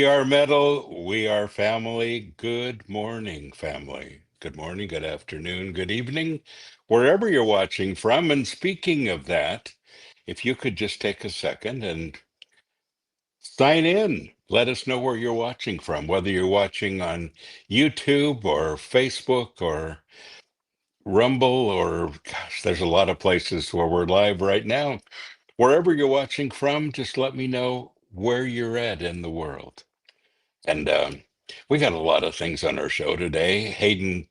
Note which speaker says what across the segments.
Speaker 1: We are metal. We are family. Good morning, family. Good morning, good afternoon, good evening, wherever you're watching from. And speaking of that, if you could just take a second and sign in, let us know where you're watching from, whether you're watching on YouTube or Facebook or Rumble or, gosh, there's a lot of places where we're live right now. Wherever you're watching from, just let me know where you're at in the world. And we got a lot of things on our show today. Hayden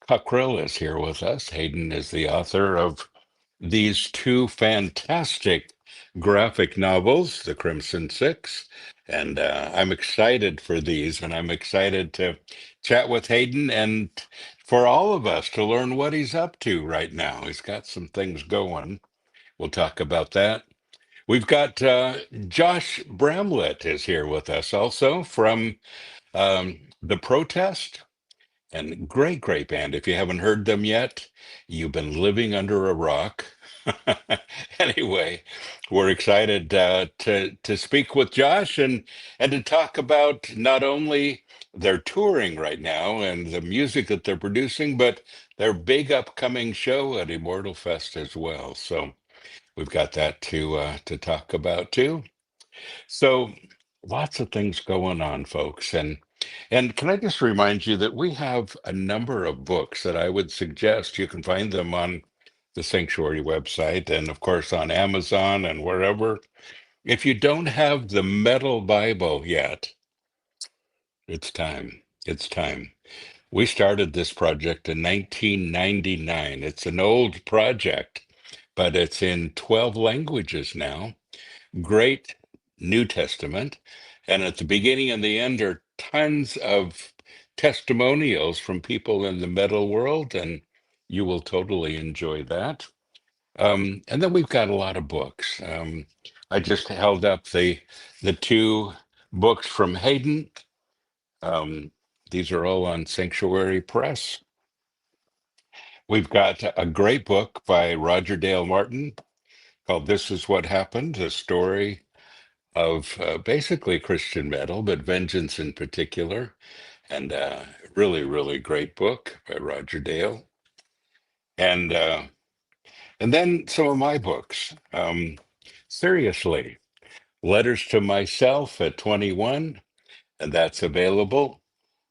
Speaker 1: Cochril is here with us. Hayden is the author of these two fantastic graphic novels, The Crimson Six. And I'm excited for these, and I'm excited to chat with Hayden and for all of us to learn what he's up to right now. He's got some things going. We'll talk about that. We've got Josh Bramlett is here with us also from The Protest, and great band. If you haven't heard them yet, you've been living under a rock. Anyway, we're excited to speak with Josh and to talk about not only their touring right now and the music that they're producing, but their big upcoming show at Immortal Fest as well. So we've got that to talk about too. So lots of things going on, folks. And can I just remind you that we have a number of books that I would suggest you can find them on the Sanctuary website and of course on Amazon and wherever. If you don't have the Metal Bible yet, it's time. It's time. We started this project in 1999. It's an old project, but it's in 12 languages now. Great New Testament. And at the beginning and the end are tons of testimonials from people in the metal world, and you will totally enjoy that. And then we've got a lot of books. I just held up the two books from Hayden. Um, these are all on Sanctuary Press. We've got a great book by Roger Dale Martin called This Is What Happened, the story of basically Christian metal, but Vengeance in particular. And really great book by Roger Dale. And and then some of my books. Seriously, Letters to Myself at 21, and that's available.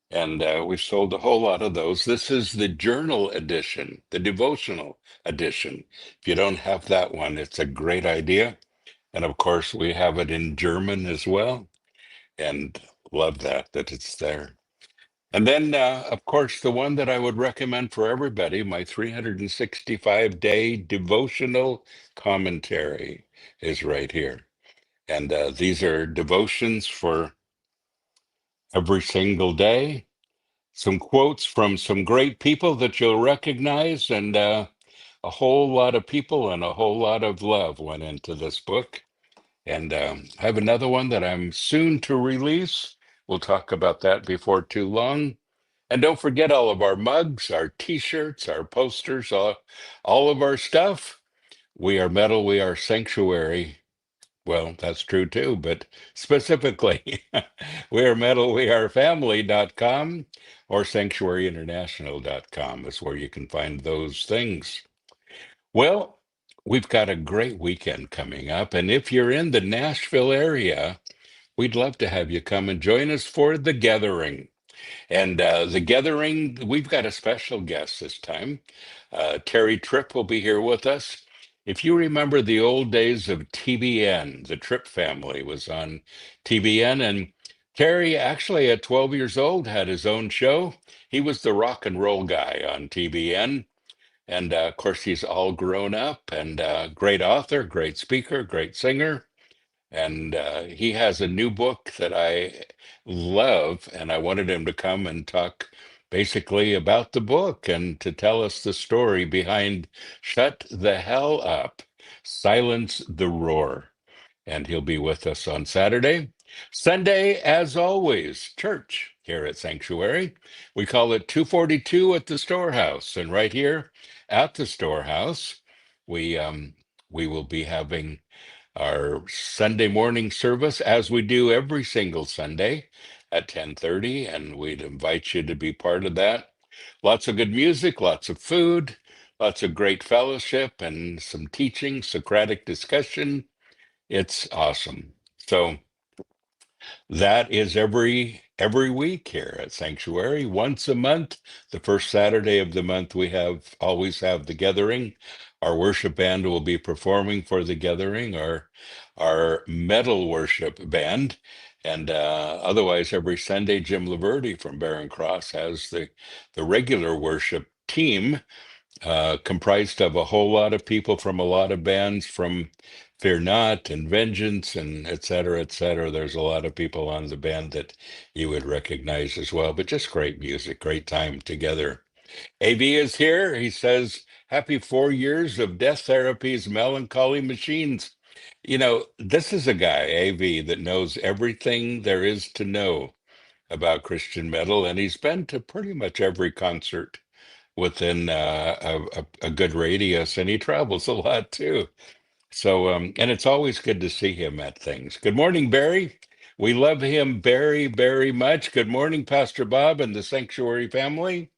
Speaker 1: And we've sold a whole lot of those. This is the journal edition, the devotional edition. If you don't have that one, it's a great idea. And of course, we have it in German as well. And love that it's there. And then, of course, the one that I would recommend for everybody, my 365-day devotional commentary is right here. And these are devotions for every single day. Some quotes from some great people that you'll recognize, and a whole lot of people and a whole lot of love went into this book. And I have another one that I'm soon to release. We'll talk about that before too long. And don't forget all of our mugs, our t-shirts, our posters, all of our stuff. We are metal, we are sanctuary. Well, that's true too, but specifically, we are metal, we are family.com or sanctuaryinternational.com is where you can find those things. Well, we've got a great weekend coming up. And if you're in the Nashville area, we'd love to have you come and join us for the gathering. And the gathering, we've got a special guest this time. Terry Tripp will be here with us. If you remember the old days of TBN, the Tripp family was on TBN, and Terry actually at 12 years old had his own show. He was the rock and roll guy on TBN. And of course, he's all grown up and great author, great speaker, great singer. And he has a new book that I love, and I wanted him to come and talk basically about the book and to tell us the story behind Shut the Hell Up, Silence the Roar. And he'll be with us on Saturday. Sunday, as always, church here at Sanctuary. We call it 242 at the Storehouse. And right here at the Storehouse, we we will be having our Sunday morning service, as we do every single Sunday at 10:30, and we'd invite you to be part of that. Lots of good music, lots of food, lots of great fellowship, and some teaching, Socratic discussion. It's awesome. So that is every week here at Sanctuary. Once a month, the first Saturday of the month, we always have the gathering. Our worship band will be performing for the gathering, our metal worship band. And otherwise, every Sunday, Jim Laverty from Barron Cross has the regular worship team, comprised of a whole lot of people from a lot of bands, from Fear Not and Vengeance and et cetera, et cetera. There's a lot of people on the band that you would recognize as well, but just great music, great time together. AV is here. He says, happy 4 years of Death Therapy's Melancholy Machines. You know, this is a guy, AV, that knows everything there is to know about Christian metal, and he's been to pretty much every concert within a good radius, and he travels a lot too. So, and it's always good to see him at things. Good morning, Barry. We love him very, very much. Good morning, Pastor Bob and the Sanctuary family.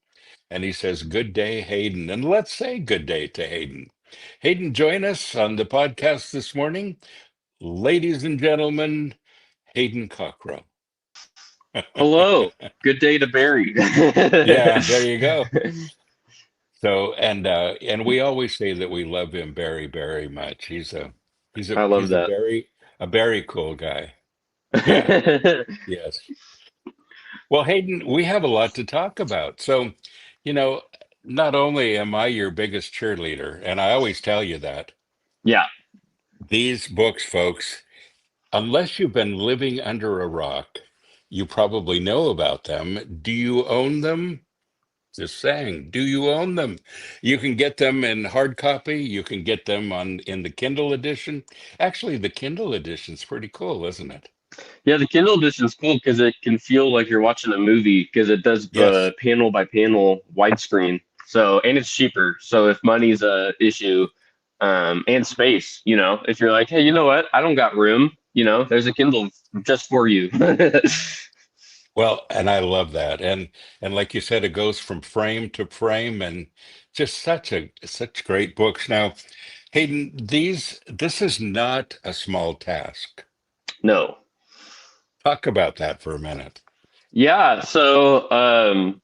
Speaker 1: And he says, good day, Hayden. And let's say good day to Hayden. Hayden, join us on the podcast this morning. Ladies and gentlemen, Hayden Cochril.
Speaker 2: Hello. Good day to Barry.
Speaker 1: Yeah, there you go. So, and we always say that we love him very, very much.
Speaker 2: I love
Speaker 1: He's
Speaker 2: that.
Speaker 1: a very cool guy. Yeah, yes. Well, Hayden, we have a lot to talk about. So, you know, not only am I your biggest cheerleader, and I always tell you that,
Speaker 2: Yeah.
Speaker 1: these books, folks, unless you've been living under a rock, you probably know about them. Do you own them? Just saying, do you own them? You can get them in hard copy. You can get them in the Kindle edition. Actually, the Kindle edition's pretty cool, isn't it?
Speaker 2: Yeah, the Kindle edition is cool because it can feel like you're watching a movie because it does
Speaker 1: Yes.
Speaker 2: the panel by panel widescreen. So, and it's cheaper. So if money's a issue, and space, if you're like, hey, you know what? I don't got room, there's a Kindle just for you.
Speaker 1: Well, and I love that. And like you said, it goes from frame to frame, and just such great books. Now, Hayden, this is not a small task.
Speaker 2: No.
Speaker 1: Talk about that for a minute.
Speaker 2: Yeah. So, I'm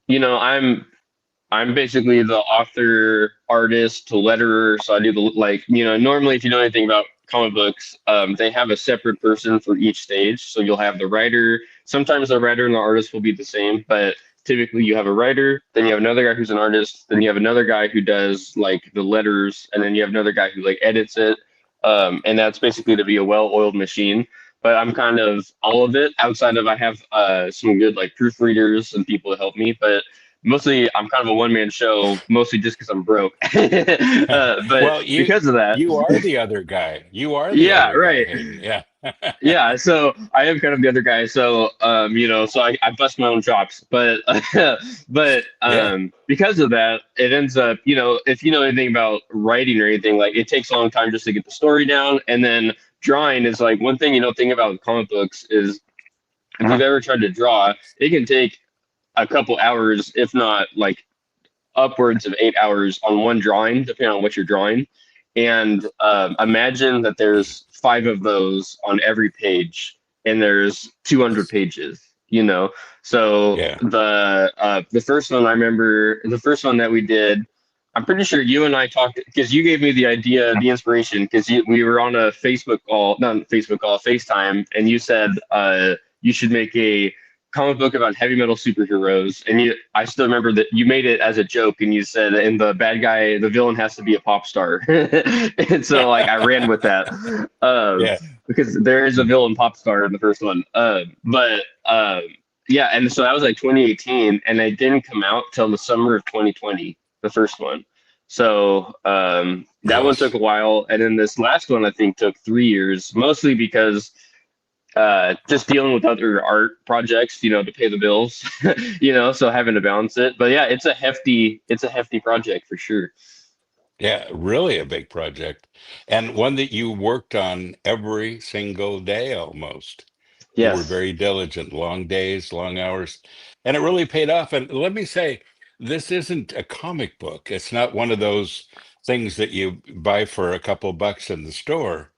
Speaker 2: basically the author, artist, letterer. So I do the normally if you know anything about comic books, they have a separate person for each stage. So you'll have the writer. Sometimes the writer and the artist will be the same, but typically you have a writer, then you have another guy who's an artist, then you have another guy who does like the letters, and then you have another guy who like edits it. And that's basically to be a well-oiled machine. But I'm kind of all of it outside of I have some good like proofreaders and people to help me, but mostly I'm kind of a one man show, mostly just because I'm broke. But
Speaker 1: Well,
Speaker 2: because of that,
Speaker 1: you are the other guy. You are the
Speaker 2: yeah,
Speaker 1: other guy,
Speaker 2: right.
Speaker 1: Hayden. Yeah.
Speaker 2: Yeah, so I am kind of the other guy. So so I bust my own chops. But
Speaker 1: Yeah.
Speaker 2: because of that, it ends up, if you know anything about writing or anything, like it takes a long time just to get the story down. And then drawing is like one thing thing about comic books is if you've ever tried to draw, it can take a couple hours, if not like upwards of 8 hours on one drawing, depending on what you're drawing. And imagine that there's five of those on every page, and there's 200 pages. So
Speaker 1: Yeah.
Speaker 2: the first one I remember, the first one that we did. I'm pretty sure you and I talked because you gave me the idea, the inspiration, because we were on a Facebook call, not a Facebook call, FaceTime, and you said you should make a comic book about heavy metal superheroes, and I still remember that you made it as a joke, and you said, "And the bad guy, the villain, has to be a pop star." And so, like, I ran with that
Speaker 1: Yeah.
Speaker 2: because there is a villain pop star in the first one. But yeah, and so that was like 2018, and it didn't come out till the summer of 2020, the first one. So that one took
Speaker 1: Yes.
Speaker 2: a while, and then this last one I think took 3 years, mostly because just dealing with other art projects, to pay the bills, so having to balance it. But yeah, it's a hefty project for sure.
Speaker 1: Yeah, really a big project. And one that you worked on every single day almost. You were
Speaker 2: Yes,
Speaker 1: very diligent, long days, long hours, and it really paid off. And let me say, this isn't a comic book. It's not one of those things that you buy for a couple bucks in the store.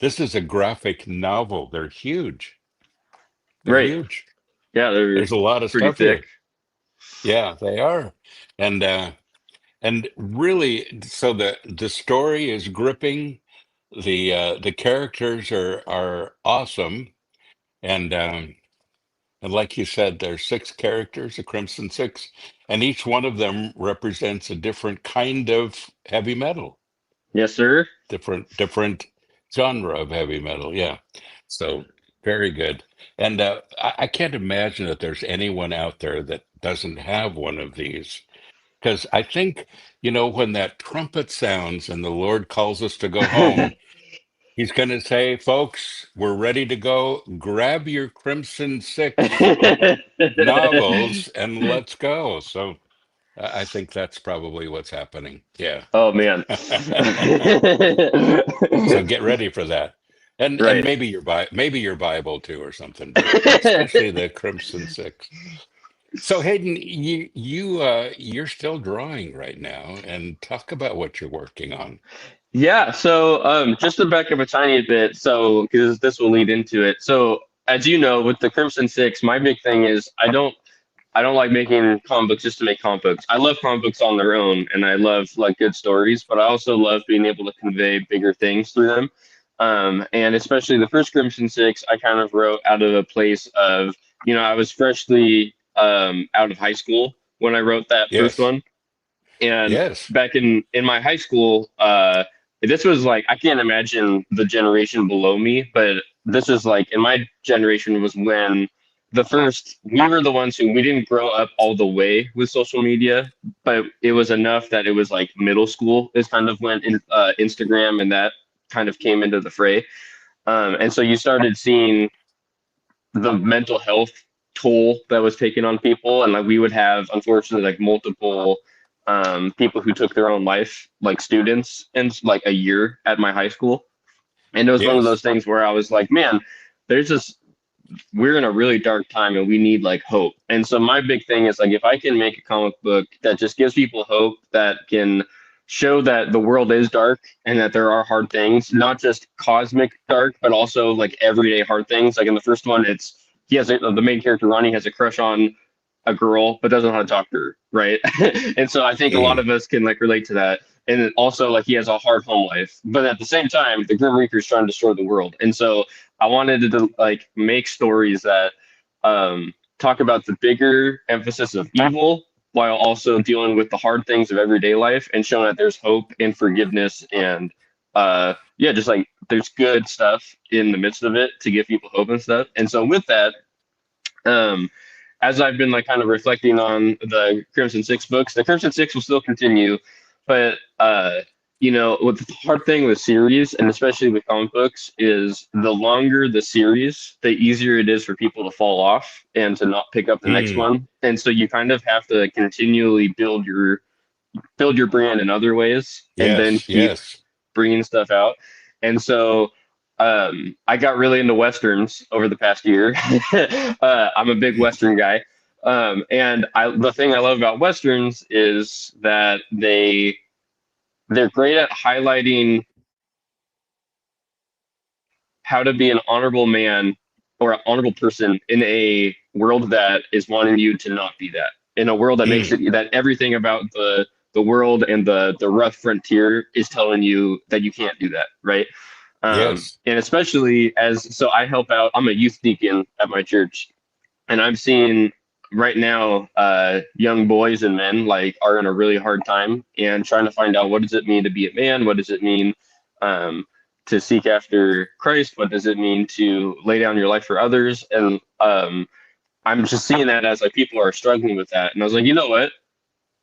Speaker 1: This is a graphic novel. They're huge. They're
Speaker 2: right.
Speaker 1: huge.
Speaker 2: Yeah, they're
Speaker 1: There's a lot of
Speaker 2: pretty
Speaker 1: stuff
Speaker 2: thick.
Speaker 1: here. Yeah, they are. And really, so the story is gripping. The characters are awesome, and and like you said, there's six characters, the Crimson Six, and each one of them represents a different kind of heavy metal,
Speaker 2: Yes, sir.
Speaker 1: different genre of heavy metal. Yeah, so very good. And I can't imagine that there's anyone out there that doesn't have one of these. Because I think, when that trumpet sounds and the Lord calls us to go home, He's going to say, folks, we're ready to go. Grab your Crimson Six novels and let's go. So I think that's probably what's happening. Yeah.
Speaker 2: Oh man.
Speaker 1: So get ready for that. And
Speaker 2: Right.
Speaker 1: maybe your Bible too or something, but especially the Crimson Six. So Hayden, you're still drawing right now, and talk about what you're working on.
Speaker 2: Yeah, so just to back up a tiny bit, so because this will lead into it. So as you know, with the Crimson Six, my big thing is I don't like making comic books just to make comic books. I love comic books on their own, and I love like good stories, but I also love being able to convey bigger things through them. And especially the first Crimson Six, I kind of wrote out of a place of, I was freshly out of high school when I wrote that first
Speaker 1: Yes.
Speaker 2: one. And
Speaker 1: Yes.
Speaker 2: back in my high school, this was like I can't imagine the generation below me, but this is like in my generation was when the first we were the ones who we didn't grow up all the way with social media, but it was enough that it was like middle school is kind of when Instagram and that kind of came into the fray. And so you started seeing the mental health toll that was taken on people, and like we would have unfortunately like multiple people who took their own life, like students, in like a year at my high school. And it was one of those
Speaker 1: Yes.
Speaker 2: things where I was like, man, there's this we're in a really dark time and we need like hope. And so my big thing is like if I can make a comic book that just gives people hope, that can show that the world is dark and that there are hard things, not just cosmic dark, but also like everyday hard things. Like in the first one, the main character Ronnie has a crush on a girl but doesn't know how to talk to her, right? And so I think a lot
Speaker 1: Mm.
Speaker 2: of us can like relate to that. And then also like he has a hard home life, but at the same time, the Grim Reaper is trying to destroy the world. And so I wanted to like make stories that talk about the bigger emphasis of evil while also dealing with the hard things of everyday life and showing that there's hope and forgiveness and yeah, just like there's good stuff in the midst of it to give people hope and stuff. And so with that, um, as I've been like kind of reflecting on the Crimson Six books, the Crimson Six will still continue, but what the hard thing with series and especially with comic books is the longer the series, the easier it is for people to fall off and to not pick up the next
Speaker 1: Mm.
Speaker 2: one. And so you kind of have to continually build your brand in other ways and then
Speaker 1: Yes.
Speaker 2: keep
Speaker 1: Yes.
Speaker 2: bringing stuff out. And so I got really into westerns over the past year. I'm a big western guy, and the thing I love about westerns is that they're great at highlighting how to be an honorable man or an honorable person in a world that is wanting you to not be that. In a world that makes
Speaker 1: Mm.
Speaker 2: it that everything about the world and the rough frontier is telling you that you can't do that, right?
Speaker 1: Yes.
Speaker 2: And especially as so I help out. I'm a youth deacon at my church, and I'm seeing right now young boys and men like are in a really hard time and trying to find out what does it mean to be a man, what does it mean um, to seek after Christ, what does it mean to lay down your life for others, and I'm just seeing that as like people are struggling with that, and I was like, you know what,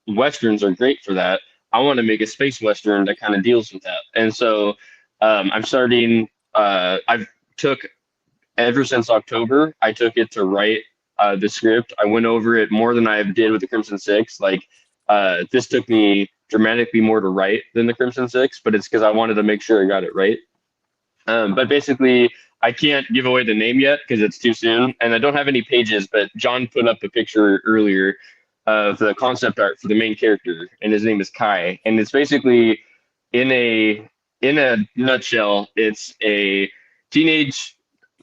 Speaker 2: westerns are great for that. I want to make a space western that kind of deals with that, and so I'm starting. I've took ever since October, I took it to write the script. I went over it more than I did with the Crimson Six. Like this took me dramatically more to write than the Crimson Six, but it's because I wanted to make sure I got it right. But basically, I can't give away the name yet because it's too soon, and I don't have any pages. But John put up a picture earlier of the concept art for the main character, and his name is Kai. And it's basically in a nutshell, it's a teenage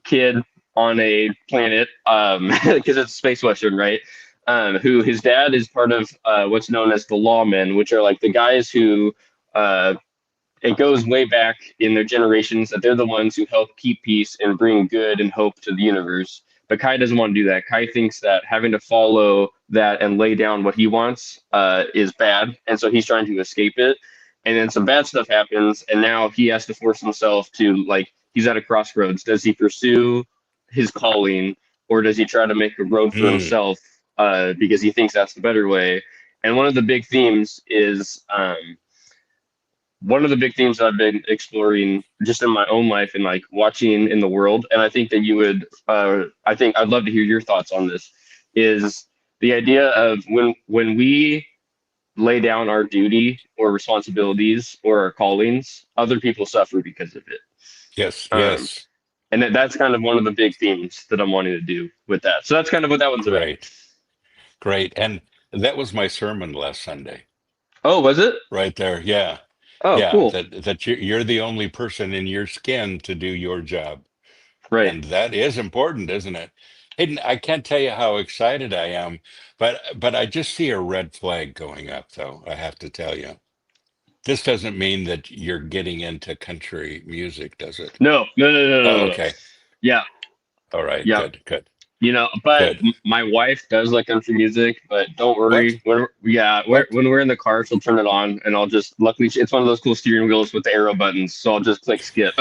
Speaker 2: kid on a planet, because it's a space western, right? Who his dad is part of what's known as the lawmen, which are like the guys who uh, it goes way back in their generations that they're the ones who help keep peace and bring good and hope to the universe. But Kai doesn't want to do that. Kai thinks that having to follow that and lay down what he wants is bad, and so he's trying to escape it. And then some bad stuff happens, and now he has to force himself to, like, he's at a crossroads. Does he pursue his calling, or does he try to make a road for
Speaker 1: Mm,
Speaker 2: himself because he thinks that's the better way? And one of the big themes is one of the big themes that I've been exploring just in my own life and like watching in the world, and I think that you would, I think I'd love to hear your thoughts on this, is the idea of when we lay down our duty or responsibilities or our callings, other people suffer because of it.
Speaker 1: yes,
Speaker 2: Um,
Speaker 1: yes.
Speaker 2: and that's kind of one of the big themes that I'm wanting to do with that. So that's kind of what that one's about.
Speaker 1: Great, great. And that was my sermon last Sunday,
Speaker 2: Oh, was it?
Speaker 1: right there. Yeah,
Speaker 2: Oh,
Speaker 1: yeah.
Speaker 2: cool.
Speaker 1: That you're the only person in your skin to do your job.
Speaker 2: Right.
Speaker 1: And that is important, isn't it? Hayden, I can't tell you how excited I am, but I just see a red flag going up, though, I have to tell you. This doesn't mean that you're getting into country music, does it?
Speaker 2: No, no, no, no, no,
Speaker 1: Oh,
Speaker 2: no, no.
Speaker 1: okay.
Speaker 2: Yeah,
Speaker 1: All right.
Speaker 2: yeah.
Speaker 1: Good, good,
Speaker 2: But
Speaker 1: good.
Speaker 2: my wife does like country music, but don't
Speaker 1: What?
Speaker 2: worry.
Speaker 1: What?
Speaker 2: When we're in the car, she'll turn it on, and I'll just luckily it's one of those cool steering wheels with the arrow buttons, so I'll just click skip.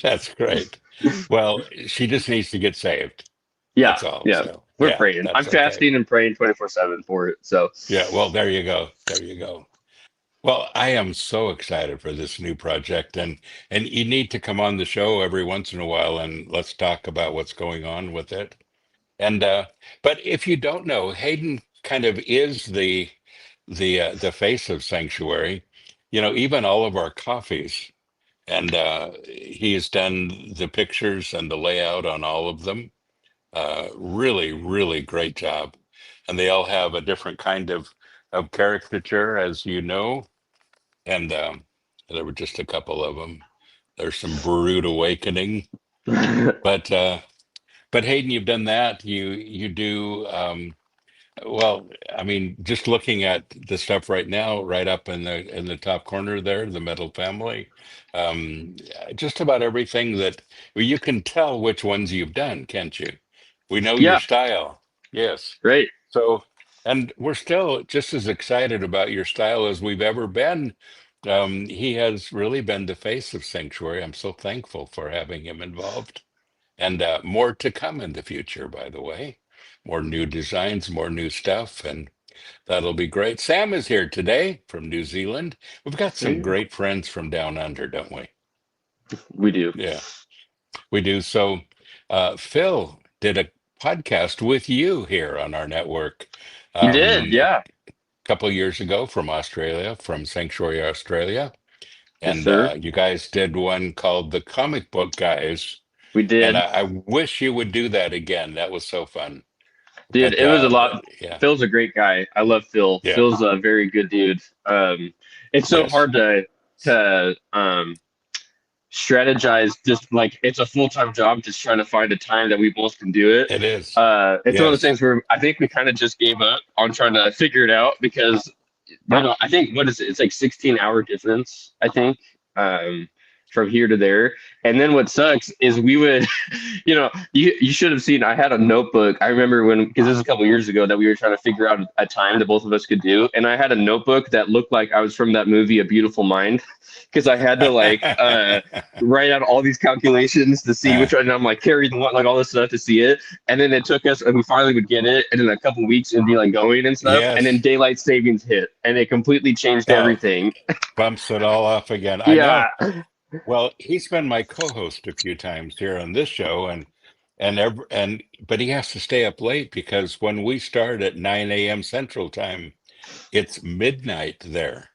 Speaker 1: That's great. Well, she just needs to get saved.
Speaker 2: Yeah,
Speaker 1: That's all.
Speaker 2: yeah.
Speaker 1: So,
Speaker 2: We're
Speaker 1: yeah,
Speaker 2: praying. I'm
Speaker 1: that's okay.
Speaker 2: fasting and praying 24/7 for it. So
Speaker 1: Yeah, well, there you go. There you go. Well, I am so excited for this new project, and you need to come on the show every once in a while and let's talk about what's going on with it. And but if you don't know, Hayden kind of is the face of Sanctuary. You know, even all of our coffees, and he has done the pictures and the layout on all of them. Really, really great job. And they all have a different kind of caricature, as you know. And there were just a couple of them. There's some Brood Awakening, but Hayden, you've done that. You do well. I mean, just looking at the stuff right now, right up in the top corner there, the Metal Family. Um, just about everything that well, you can tell which ones you've done, can't you? We know your
Speaker 2: yeah,
Speaker 1: style. Yes.
Speaker 2: right.
Speaker 1: So, and we're still just as excited about your style as we've ever been. He has really been the face of Sanctuary. I'm so thankful for having him involved. And more to come in the future, by the way. More new designs, more new stuff, and that'll be great. Sam is here today from New Zealand. We've got some
Speaker 2: Yeah,
Speaker 1: great friends from down under, don't we?
Speaker 2: we do.
Speaker 1: Yeah, we do. So, Phil did a podcast with you here on our network.
Speaker 2: You did,
Speaker 1: A
Speaker 2: yeah.
Speaker 1: couple of years ago from Australia, from Sanctuary, Australia.
Speaker 2: Yes,
Speaker 1: And
Speaker 2: sir.
Speaker 1: you guys did one called The Comic Book Guys.
Speaker 2: We
Speaker 1: And
Speaker 2: did.
Speaker 1: I wish you would do that again. That was so fun.
Speaker 2: Dude,
Speaker 1: But
Speaker 2: it was a lot.
Speaker 1: yeah,
Speaker 2: Phil's a great guy. I love Phil.
Speaker 1: yeah,
Speaker 2: Phil's a very good dude. It's so
Speaker 1: yes,
Speaker 2: hard to strategize. Just like it's a full time job, just trying to find a time that we both can do it.
Speaker 1: it is.
Speaker 2: It's one of those
Speaker 1: Yes.
Speaker 2: things where I think we kind of just gave up on trying to figure it out because I don't know. I think what is it? It's like 16-hour difference. I think from here to there. And then what sucks is we would, you should have seen. I had a notebook. I remember when because this was a couple years ago that we were trying to figure out a time that both of us could do, and I had a notebook that looked like I was from that movie A Beautiful Mind because I had to like write out all these calculations to see which one. And I'm like carry the one like all this stuff to see it, and then it took us, and we finally would get it, and in a couple weeks it'd be like going and stuff, and then
Speaker 1: Yes.
Speaker 2: daylight savings hit, and it completely changed
Speaker 1: Oh,
Speaker 2: everything.
Speaker 1: bumps it all off again. I
Speaker 2: Yeah,
Speaker 1: know. Well, he's been my co-host a few times here on this show, but he has to stay up late because when we start at 9 a.m. Central Time, it's midnight there.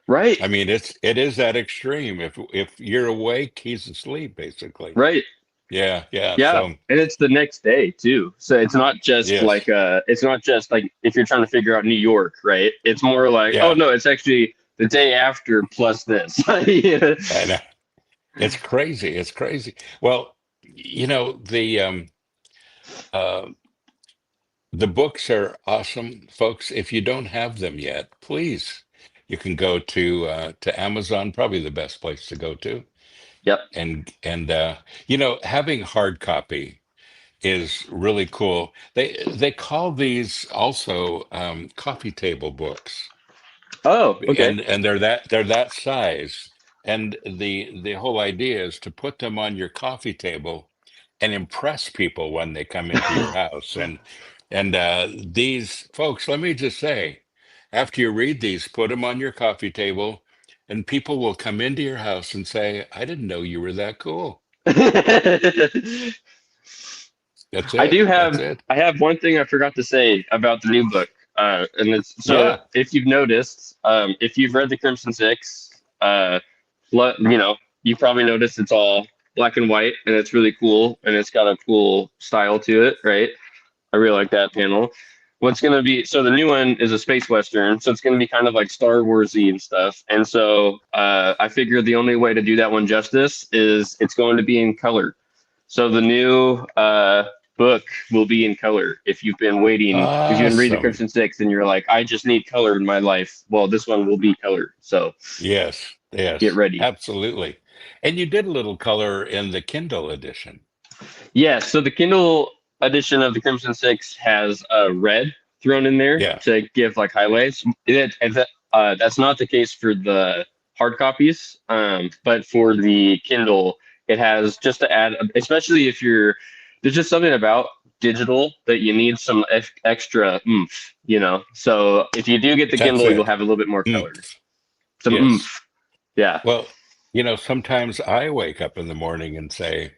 Speaker 2: Right.
Speaker 1: I mean, it is that extreme. If you're awake, he's asleep, basically.
Speaker 2: Right.
Speaker 1: Yeah, yeah.
Speaker 2: Yeah,
Speaker 1: So
Speaker 2: and it's the next day too. So it's not just
Speaker 1: yes,
Speaker 2: like it's not just like if you're trying to figure out New York, right? It's more like, oh
Speaker 1: yeah,
Speaker 2: no, it's actually the day after plus this. Yeah.
Speaker 1: and it's crazy. It's crazy. Well, uh, the books are awesome, folks. If you don't have them yet, please, you can go to Amazon, probably the best place to go to,
Speaker 2: Yep.
Speaker 1: and having hard copy is really cool. They call these also coffee table books,
Speaker 2: Oh, okay.
Speaker 1: and they're that size. And the whole idea is to put them on your coffee table and impress people when they come into your house. And these folks, let me just say, after you read these, put them on your coffee table, and people will come into your house and say, "I didn't know you were that cool." That's
Speaker 2: I
Speaker 1: it.
Speaker 2: do
Speaker 1: That's
Speaker 2: have
Speaker 1: it.
Speaker 2: I have one thing I forgot to say about the new book. And it's so
Speaker 1: Yeah.
Speaker 2: if you've noticed, if you've read the Crimson Six, you probably noticed it's all black and white and it's really cool and it's got a cool style to it, right? I really like that panel. What's gonna be so the new one is a space western, so it's gonna be kind of like Star Warsy and stuff. And so I figured the only way to do that one justice is it's going to be in color. So the new book will be in color. If you've been waiting, if you've been reading the
Speaker 1: Awesome.
Speaker 2: Crimson Six and you're like, I just need color in my life, well, this one will be colored. So
Speaker 1: Yes.
Speaker 2: get
Speaker 1: Yes.
Speaker 2: ready.
Speaker 1: Absolutely. And you did a little color in the Kindle edition.
Speaker 2: Yeah, so the Kindle edition of the Crimson Six has red thrown in there
Speaker 1: Yeah.
Speaker 2: to give like highlights. That's not the case for the hard copies, but for the Kindle, it has just to add, especially if there's just something about digital that you need some extra oomph, So if you do get the
Speaker 1: That's
Speaker 2: Kindle, you'll
Speaker 1: it.
Speaker 2: have a little bit more color, some
Speaker 1: Yes.
Speaker 2: oomph. Yeah.
Speaker 1: Well, sometimes I wake up in the morning and say,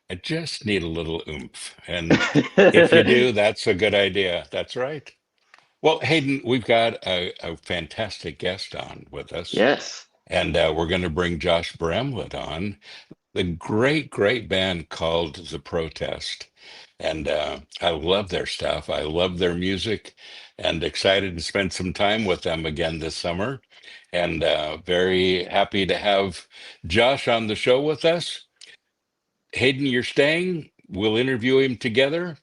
Speaker 1: I just need a little oomph. And if you do, that's a good idea. That's right. Well, Hayden, we've got a fantastic guest on with us,
Speaker 2: Yes.
Speaker 1: and we're going to bring Josh Bramlett on, the great, great band called The Protest. And I love their stuff. I love their music, and excited to spend some time with them again this summer. And very happy to have Josh on the show with us. Hayden, you're staying. We'll interview him together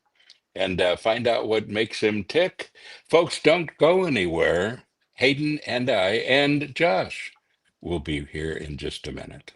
Speaker 1: and find out what makes him tick. Folks, don't go anywhere. Hayden and I and Josh will be here in just a minute.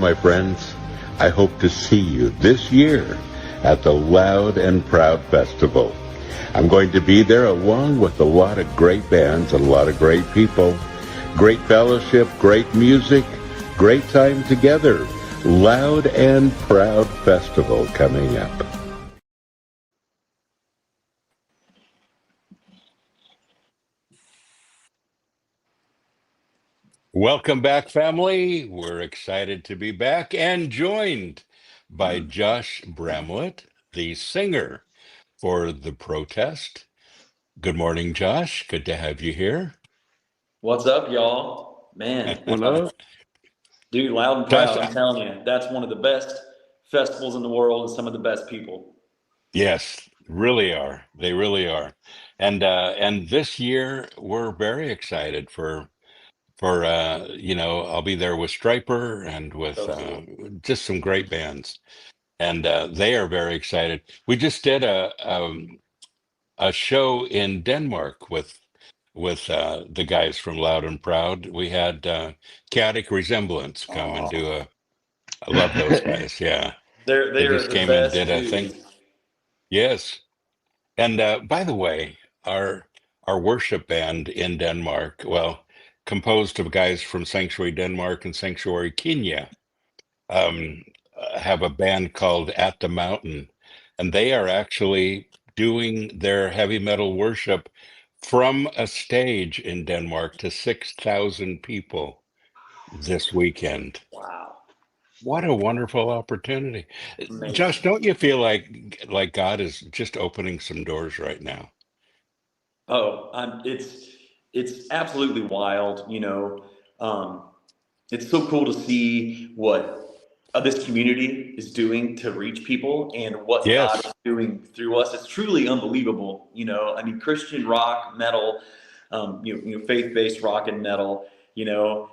Speaker 1: my friends. I hope to see you this year at the Loud and Proud Festival. I'm going to be there along with a lot of great bands and a lot of great people. Great fellowship, great music, great time together. Loud and Proud Festival coming up. Welcome back, family. We're excited to be back and joined by Josh Bramlett, the singer for The Protest. Good morning, Josh. Good to have you here.
Speaker 3: What's up, y'all? Man,
Speaker 2: What up?
Speaker 3: dude, Loud and
Speaker 1: Josh,
Speaker 3: Proud, I'm telling you, that's one of the best festivals in the world and some of the best people.
Speaker 1: yes, really are. They really are. And this year we're very excited for I'll be there with Striper and with
Speaker 3: So cool.
Speaker 1: just some great bands. And they are very excited. We just did a show in Denmark with the guys from Loud and Proud. We had Chaotic Resemblance come and do
Speaker 3: Oh,
Speaker 1: a. I love those guys. Yeah,
Speaker 3: they're
Speaker 1: they
Speaker 3: they're
Speaker 1: just
Speaker 3: the
Speaker 1: came and did
Speaker 3: best
Speaker 1: a thing.
Speaker 3: dudes.
Speaker 1: Yes, and by the way, our worship band in Denmark, well, composed of guys from Sanctuary Denmark and Sanctuary Kenya, um, have a band called At the Mountain, and they are actually doing their heavy metal worship from a stage in Denmark to 6,000 people this weekend.
Speaker 3: Wow,
Speaker 1: What a wonderful opportunity. Josh,
Speaker 3: amazing.
Speaker 1: don't you feel like God is just opening some doors right now?
Speaker 3: Oh, it's absolutely wild. Um, it's so cool to see what this community is doing to reach people and what God is
Speaker 1: Yes,
Speaker 3: doing through us. It's truly unbelievable. I mean, Christian rock, metal, faith-based rock and metal.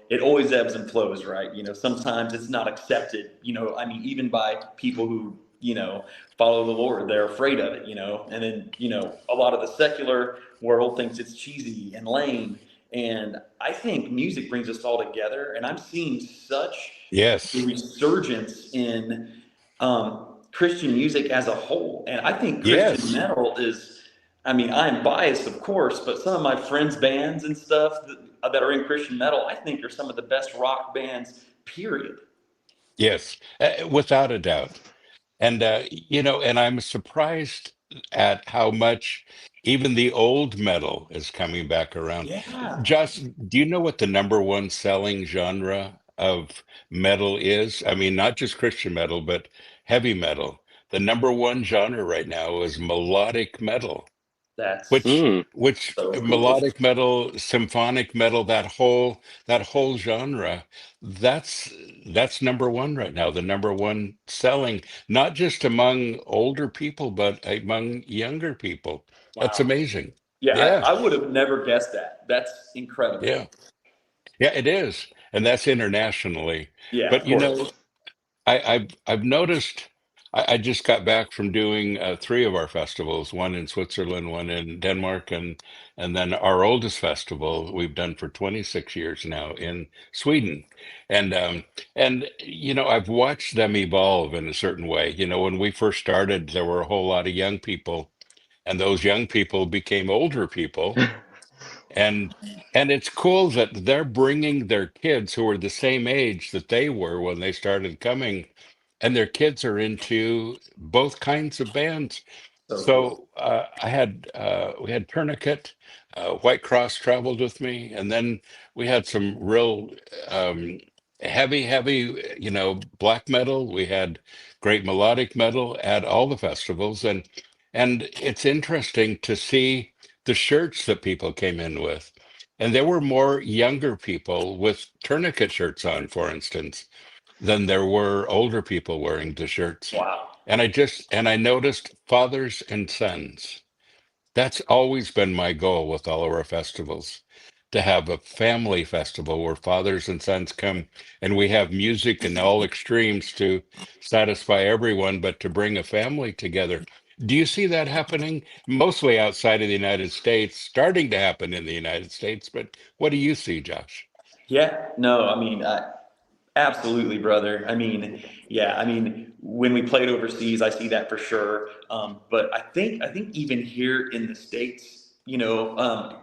Speaker 3: It always ebbs and flows, right? Sometimes it's not accepted. I mean, even by people who follow the Lord, they're afraid of it. And then a lot of the secular world thinks it's cheesy and lame, and I think music brings us all together. And I'm seeing such a
Speaker 1: yes,
Speaker 3: resurgence in Christian music as a whole. And I think Christian
Speaker 1: yes,
Speaker 3: metal is, I mean, I'm biased, of course, but some of my friends' bands and stuff that are in Christian metal, I think are some of the best rock bands, period.
Speaker 1: yes, without a doubt. And I'm surprised at how much even the old metal is coming back around.
Speaker 3: Yeah,
Speaker 1: Just, do you know what the number one selling genre of metal is? I mean, not just Christian metal, but heavy metal. The number one genre right now is melodic metal,
Speaker 3: that's
Speaker 1: which
Speaker 2: Mm.
Speaker 1: which
Speaker 3: so cool.
Speaker 1: melodic metal, symphonic metal, that whole genre, that's number one right now, the number one selling, not just among older people, but among younger people. That's
Speaker 3: Wow.
Speaker 1: amazing.
Speaker 3: Yeah,
Speaker 1: Yeah,
Speaker 3: I would have never guessed that. That's incredible.
Speaker 1: yeah, yeah, it is. And that's internationally.
Speaker 3: Yeah,
Speaker 1: But
Speaker 3: of course.
Speaker 1: I've noticed. I just got back from doing three of our festivals, one in Switzerland, one in Denmark, and then our oldest festival we've done for 26 years now in Sweden. And I've watched them evolve in a certain way. When we first started, there were a whole lot of young people, and those young people became older people, and and it's cool that they're bringing their kids who are the same age that they were when they started coming, and their kids are into both kinds of bands.
Speaker 3: So cool.
Speaker 1: So we had Tourniquet, White Cross traveled with me, and then we had some real um, heavy, black metal. We had great melodic metal at all the festivals, and it's interesting to see the shirts that people came in with. And there were more younger people with tourniquet shirts on, for instance, than there were older people wearing the shirts.
Speaker 3: Wow.
Speaker 1: And I noticed fathers and sons. That's always been my goal with all of our festivals, to have a family festival where fathers and sons come and we have music in all extremes to satisfy everyone, but to bring a family together. Do you see that happening? Mostly outside of the United States, starting to happen in the United States, but what do you see, Josh?
Speaker 3: Yeah, no, I mean, Absolutely, brother. I mean, yeah, I mean, when we played overseas, I see that for sure. But I think even here in the States,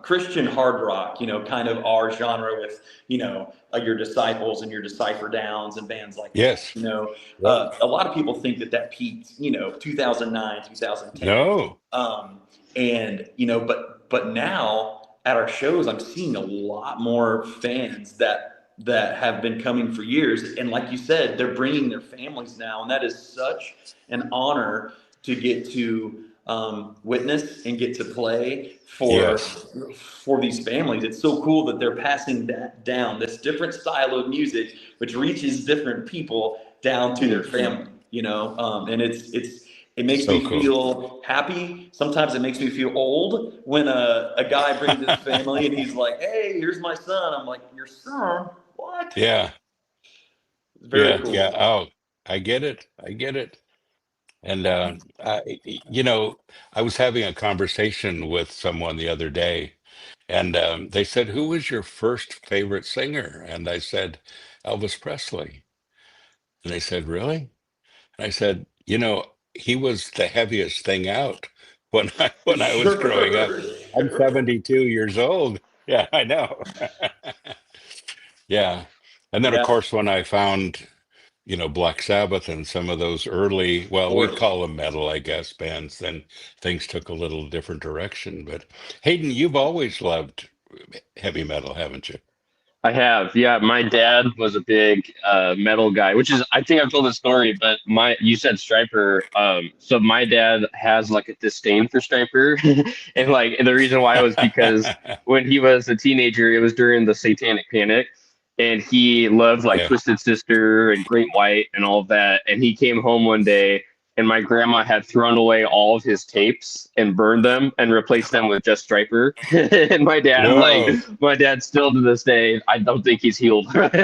Speaker 3: Christian hard rock, kind of our genre with, your Disciples and your Decipher Downs and bands like that.
Speaker 1: Yes. Yep.
Speaker 3: A lot of people think that peaked, 2009, 2010.
Speaker 1: No.
Speaker 3: And, but now at our shows, I'm seeing a lot more fans that have been coming for years. And like you said, they're bringing their families now. And that is such an honor to get to witness and get to play
Speaker 1: Yes.
Speaker 3: for these families. It's so cool that they're passing that down, this different style of music, which reaches different people down to their family, and it makes
Speaker 1: So
Speaker 3: me
Speaker 1: cool.
Speaker 3: feel happy. Sometimes it makes me feel old when a guy brings his family and he's like, "Hey, here's my son." I'm like, "Your son? What?"
Speaker 1: Yeah.
Speaker 3: It's very
Speaker 1: Yeah.
Speaker 3: cool.
Speaker 1: Yeah. Oh, I get it. I get it. And, I was having a conversation with someone the other day, and they said, "Who was your first favorite singer?" And I said, "Elvis Presley." And they said, "Really?" And I said, he was the heaviest thing out when I was growing up.
Speaker 3: Sure,
Speaker 1: I'm
Speaker 3: sure.
Speaker 1: 72 years old. Yeah, I know. Yeah. And then, of
Speaker 3: Yeah, of
Speaker 1: course, when I found, Black Sabbath and some of those early, well, we'd
Speaker 3: course.
Speaker 1: call them metal, I guess, bands, then things took a little different direction. But Hayden, you've always loved heavy metal, haven't you?
Speaker 2: I have, yeah. My dad was a big metal guy, which is, I think I've told the story, but you said Striper. So my dad has like a disdain for Striper, and like the reason why was because when he was a teenager, it was during the Satanic Panic, and he loved like
Speaker 1: Yeah.
Speaker 2: Twisted Sister and Great White and all of that. And he came home one day, and my grandma had thrown away all of his tapes and burned them and replaced them with just Striper. And
Speaker 1: Whoa.
Speaker 2: my dad still to this day, I don't think he's healed. But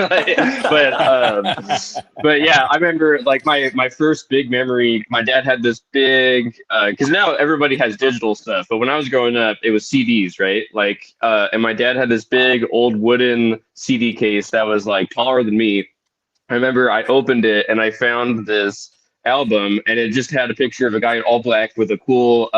Speaker 2: yeah, I remember like my first big memory. My dad had this big because now everybody has digital stuff, but when I was growing up, it was CDs, right? Like, and my dad had this big old wooden CD case that was like taller than me. I remember I opened it and I found this album, and it just had a picture of a guy in all black with a cool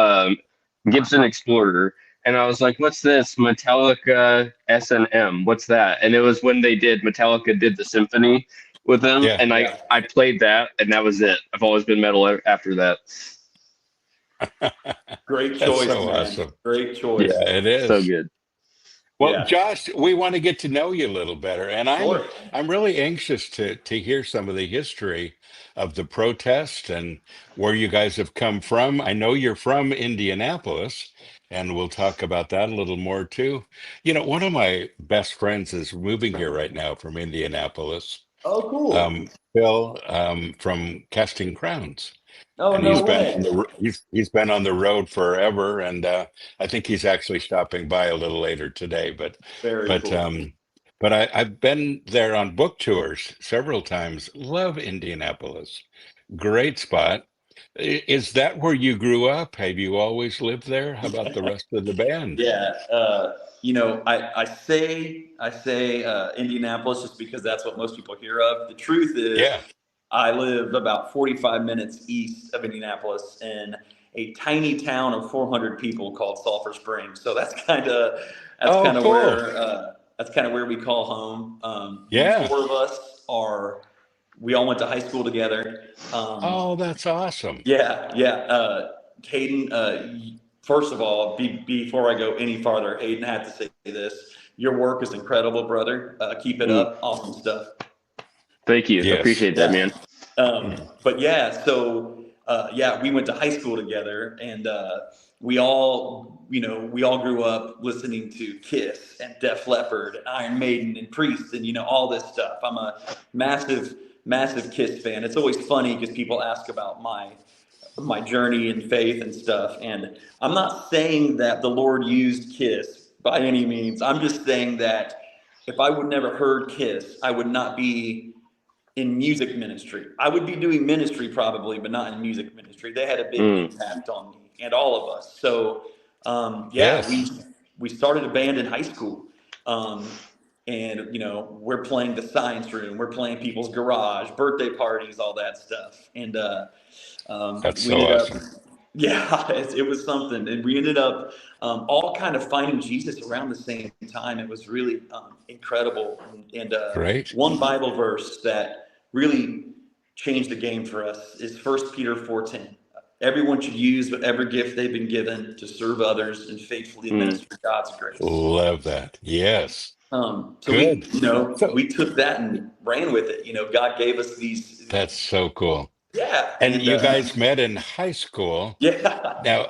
Speaker 2: Gibson Explorer. And I was like, "What's this? Metallica S&M? What's that?" And it was when Metallica did the symphony with them,
Speaker 1: Yeah.
Speaker 2: and I played that, and that was it. I've always been metal after that.
Speaker 3: Great
Speaker 1: That's
Speaker 3: choice,
Speaker 1: so
Speaker 3: man.
Speaker 1: awesome.
Speaker 3: Great choice.
Speaker 2: Yeah,
Speaker 1: It
Speaker 2: so
Speaker 1: is.
Speaker 2: good.
Speaker 1: Well,
Speaker 3: Yeah,
Speaker 1: Josh, we want to get to know you a little better, and I'm
Speaker 3: sure.
Speaker 1: I'm really anxious to hear some of the history of the protest and where you guys have come from. I know you're from Indianapolis, and we'll talk about that a little more too. One of my best friends is moving here right now from Indianapolis.
Speaker 3: Oh, cool.
Speaker 1: Phil, from Casting Crowns,
Speaker 3: Oh,
Speaker 1: and
Speaker 3: no way.
Speaker 1: he's been on the road forever, and I think he's actually stopping by a little later today. But
Speaker 3: Very
Speaker 1: but
Speaker 3: cool.
Speaker 1: um, but I've been there on book tours several times. Love Indianapolis, great spot. Is that where you grew up? Have you always lived there? How about the rest of the band?
Speaker 3: Yeah, I say Indianapolis just because that's what most people hear of. The truth is,
Speaker 1: Yeah.
Speaker 3: I live about 45 minutes east of Indianapolis in a tiny town of 400 people called Sulphur Springs. So that's
Speaker 1: Oh,
Speaker 3: kind of
Speaker 1: cool.
Speaker 3: where we call home. The
Speaker 1: Yeah.
Speaker 3: four of us we all went to high school together.
Speaker 1: Oh, that's awesome.
Speaker 3: Yeah, yeah. Hayden, first of all, before I go any farther, Hayden had to say this. Your work is incredible, brother. Keep it
Speaker 2: Mm,
Speaker 3: up. Awesome stuff.
Speaker 2: thank you.
Speaker 1: Yes.
Speaker 2: Appreciate that,
Speaker 3: Yeah.
Speaker 2: man.
Speaker 3: But yeah, so yeah, we went to high school together, and we all grew up listening to Kiss and Def Leppard and Iron Maiden and Priest and all this stuff. I'm a massive, massive Kiss fan. It's always funny because people ask about my journey in faith and stuff, and I'm not saying that the Lord used Kiss by any means. I'm just saying that if I would never heard Kiss, I would not be in music ministry. I would be doing ministry probably, but not in music ministry. They had a big
Speaker 2: Mm,
Speaker 3: impact on me and all of us. So, yeah,
Speaker 1: Yes.
Speaker 3: we started a band in high school, um, and we're playing the science room, we're playing people's garage, birthday parties, all that stuff, and
Speaker 1: That's
Speaker 3: we
Speaker 1: so
Speaker 3: ended up,
Speaker 1: awesome.
Speaker 3: yeah, it was something, and we ended up all kind of finding Jesus around the same time. It was really incredible, and
Speaker 1: Great.
Speaker 3: one Bible verse that really changed the game for us is 1 Peter 4:10. Everyone should use whatever gift they've been given to serve others and faithfully
Speaker 2: Mm.
Speaker 3: administer God's grace.
Speaker 1: Love that. Yes.
Speaker 3: So we,
Speaker 1: Good. So
Speaker 3: we took that and ran with it. God gave us these,
Speaker 1: that's so cool.
Speaker 3: yeah,
Speaker 1: And
Speaker 3: and
Speaker 1: you guys met in high school.
Speaker 3: yeah,
Speaker 1: Now,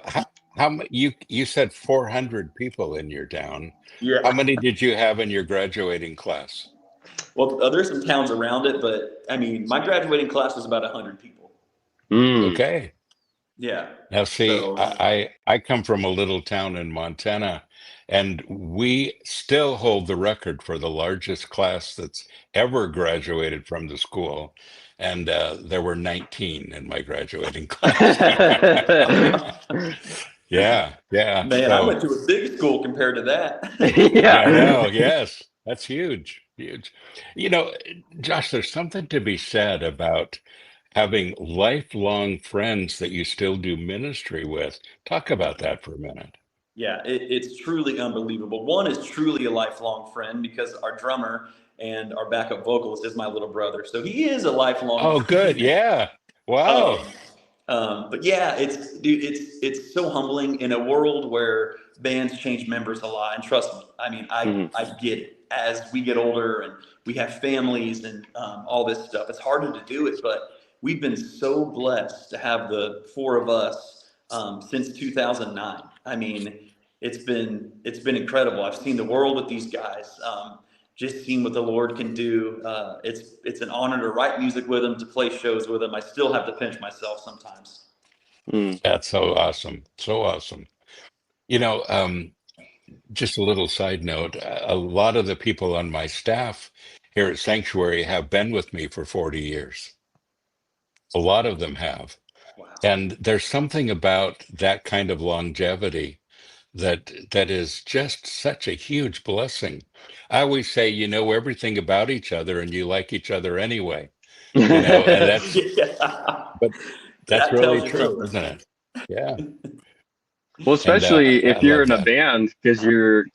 Speaker 1: you said 400 people in your town. How
Speaker 3: yeah.
Speaker 1: many did you have in your graduating class?
Speaker 3: Well, there's some towns around it, but I mean, my graduating class was about 100 people.
Speaker 2: Mm.
Speaker 1: Okay.
Speaker 3: Yeah.
Speaker 1: Now, see,
Speaker 3: So
Speaker 1: I come from a little town in Montana, and we still hold the record for the largest class that's ever graduated from the school. And there were 19 in my graduating class. Yeah, yeah.
Speaker 3: man, I
Speaker 1: So,
Speaker 3: went to a big school compared to that.
Speaker 1: yeah, I
Speaker 2: Yeah.
Speaker 1: know. Yes, that's huge, huge. You know, Josh, there's something to be said about having lifelong friends that you still do ministry with. Talk about that for a minute.
Speaker 3: Yeah, it's truly unbelievable. One is truly a lifelong friend because our drummer and our backup vocalist is my little brother. So he is a lifelong
Speaker 1: Oh, good.
Speaker 3: friend.
Speaker 1: Yeah.
Speaker 3: Um,
Speaker 1: Wow.
Speaker 3: but yeah, it's so humbling in a world where bands change members a lot. And trust me, I mean,
Speaker 2: Mm.
Speaker 3: I get it. As we get older and we have families and all this stuff, it's harder to do it. But we've been so blessed to have the four of us since 2009. I mean, it's been incredible. I've seen the world with these guys. Just seeing what the Lord can do. It's an honor to write music with him, to play shows with him. I still have to pinch myself sometimes.
Speaker 2: Mm.
Speaker 1: That's so awesome. So awesome. You know, just a little side note, a lot of the people on my staff here at Sanctuary have been with me for 40 years. A lot of them have.
Speaker 3: Wow.
Speaker 1: And there's something about that kind of longevity that is just such a huge blessing. I always say you know everything about each other and you like each other anyway. And that's
Speaker 3: Yeah,
Speaker 1: but that's
Speaker 3: that
Speaker 1: really
Speaker 3: tells you
Speaker 1: true,
Speaker 3: something.
Speaker 1: isn't it? Yeah.
Speaker 2: Well,
Speaker 1: And
Speaker 2: especially
Speaker 1: I
Speaker 2: if you're
Speaker 1: love
Speaker 2: in a
Speaker 1: that.
Speaker 2: band, because you're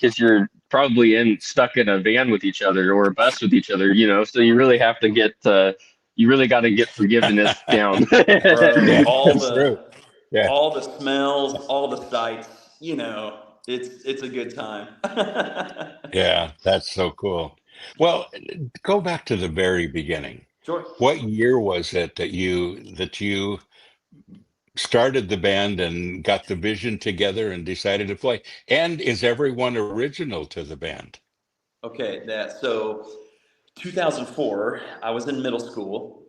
Speaker 2: probably stuck in a van with each other or a bus with each other, so you really have to you really got to get forgiveness down.
Speaker 3: Bro,
Speaker 1: Yeah, that's true. Yeah.
Speaker 3: all the smells, all the sights, it's a good time.
Speaker 1: Yeah, that's so cool. Well, go back to the very beginning.
Speaker 3: Sure.
Speaker 1: What year was it that you started the band and got the vision together and decided to play? And is everyone original to the band?
Speaker 3: Okay, so 2004, I was in middle school.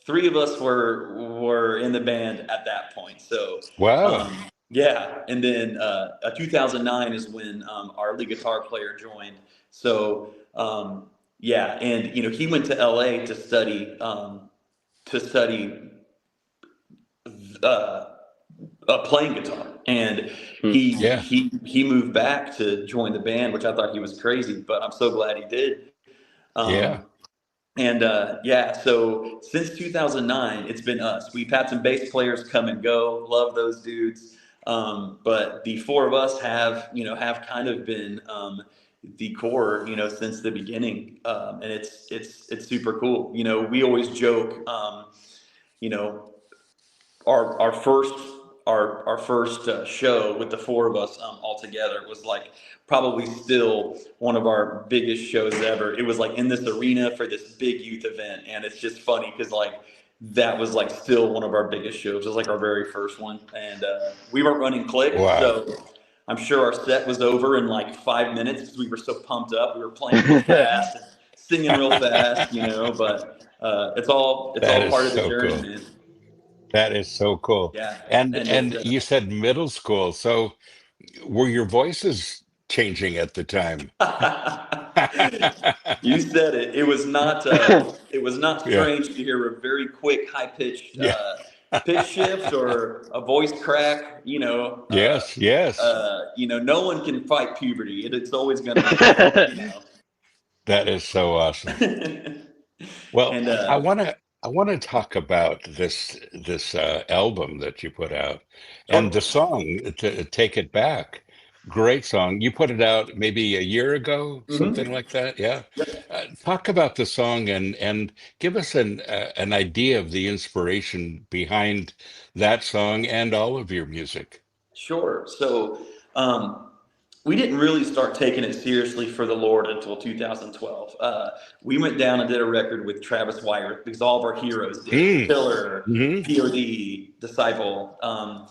Speaker 3: Three of us were in the band at that point. So
Speaker 1: Wow.
Speaker 3: yeah, and then 2009 is when our lead guitar player joined. So yeah, and he went to LA to study uh, playing guitar, and
Speaker 2: Hmm.
Speaker 1: Yeah.
Speaker 3: he moved back to join the band, which I thought he was crazy, but I'm so glad he did.
Speaker 1: Yeah.
Speaker 3: Um, and yeah, so since 2009, it's been us. We've had some bass players come and go. Love those dudes. But the four of us have kind of been the core, since the beginning. And it's super cool. We always joke. You know, our first show with the four of us all together was like probably still one of our biggest shows ever. It was like in this arena for this big youth event, and it's just funny because like that was like still one of our biggest shows. It was like our very first one, and we weren't running click,
Speaker 1: Wow.
Speaker 3: so I'm sure our set was over in like 5 minutes because we were so pumped up. We were playing real fast and singing real fast, but it's
Speaker 1: That
Speaker 3: all
Speaker 1: is
Speaker 3: part of the
Speaker 1: so
Speaker 3: journey,
Speaker 1: cool.
Speaker 3: man.
Speaker 1: That is so cool.
Speaker 3: Yeah,
Speaker 1: And
Speaker 3: and
Speaker 1: and you said middle school. So were your voices changing at the time?
Speaker 3: you said it. It was not. It was not
Speaker 1: Yeah.
Speaker 3: strange to hear a very quick, high pitched
Speaker 1: Yeah.
Speaker 3: pitch shift or a voice crack,
Speaker 1: Yes, yes.
Speaker 3: no one can fight puberty. It's always going to be there,
Speaker 1: That is so awesome. Well,
Speaker 3: And
Speaker 1: I want to talk about this album that you put out and
Speaker 3: sure.
Speaker 1: the song "Take It Back." Great song. You put it out maybe a year ago, something
Speaker 3: Hmm.
Speaker 1: like that. Yeah.
Speaker 3: Yep.
Speaker 1: Talk about the song and give us an idea of the inspiration behind that song and all of your music.
Speaker 3: Sure. So, we didn't really start taking it seriously for the Lord until 2012. We went down and did a record with Travis Wire because all of our heroes did.
Speaker 1: Mm.
Speaker 3: Pillar,
Speaker 1: Hmm.
Speaker 3: POD, Disciple.